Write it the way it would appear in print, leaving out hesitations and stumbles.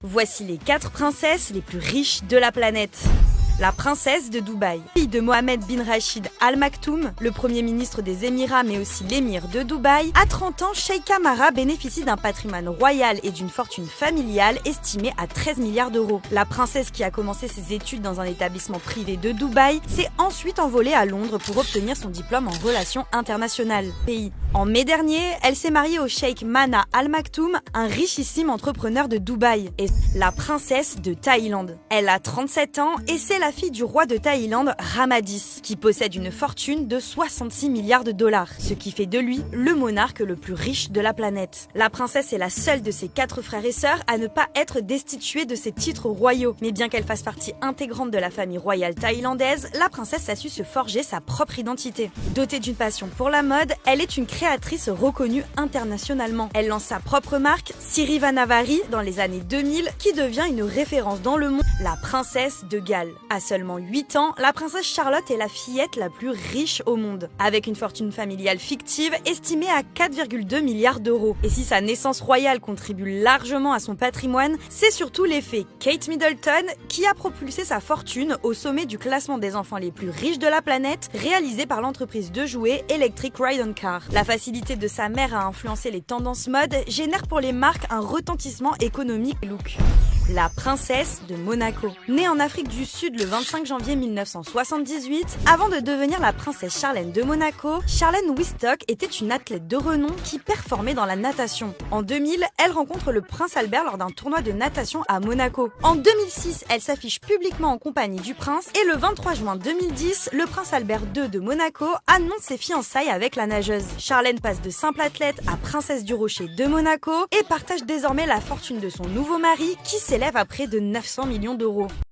Voici les 4 princesses les plus riches de la planète. La princesse de Dubaï. Fille de Mohammed bin Rachid Al Maktoum, le premier ministre des Émirats mais aussi l'émir de Dubaï, à 30 ans, Sheikha Mara bénéficie d'un patrimoine royal et d'une fortune familiale estimée à 13 milliards d'euros. La princesse, qui a commencé ses études dans un établissement privé de Dubaï, s'est ensuite envolée à Londres pour obtenir son diplôme en relations internationales. En mai dernier, elle s'est mariée au cheikh Mana Al Maktoum, un richissime entrepreneur de Dubaï, et la princesse de Thaïlande. Elle a 37 ans et c'est la fille du roi de Thaïlande, Ramadis, qui possède une fortune de 66 milliards de dollars, ce qui fait de lui le monarque le plus riche de la planète. La princesse est la seule de ses 4 frères et sœurs à ne pas être destituée de ses titres royaux. Mais bien qu'elle fasse partie intégrante de la famille royale thaïlandaise, la princesse a su se forger sa propre identité. Dotée d'une passion pour la mode, elle est une créatrice reconnue internationalement. Elle lance sa propre marque, Sirivanavari, dans les années 2000, qui devient une référence dans le monde, la princesse de Galles. À seulement 8 ans, la princesse Charlotte est la fillette la plus riche au monde, avec une fortune familiale fictive estimée à 4,2 milliards d'euros. Et si sa naissance royale contribue largement à son patrimoine, c'est surtout l'effet Kate Middleton qui a propulsé sa fortune au sommet du classement des enfants les plus riches de la planète, réalisé par l'entreprise de jouets Electric Ride on Car. La facilité de sa mère à influencer les tendances mode génère pour les marques un retentissement économique look. La princesse de Monaco. Née en Afrique du Sud le 25 janvier 1978, avant de devenir la princesse Charlène de Monaco, Charlène Wistock était une athlète de renom qui performait dans la natation. En 2000, elle rencontre le prince Albert lors d'un tournoi de natation à Monaco. En 2006, elle s'affiche publiquement en compagnie du prince et le 23 juin 2010, le prince Albert II de Monaco annonce ses fiançailles avec la nageuse. Charlène passe de simple athlète à princesse du Rocher de Monaco et partage désormais la fortune de son nouveau mari qui s'élève à près de 900 millions d'euros.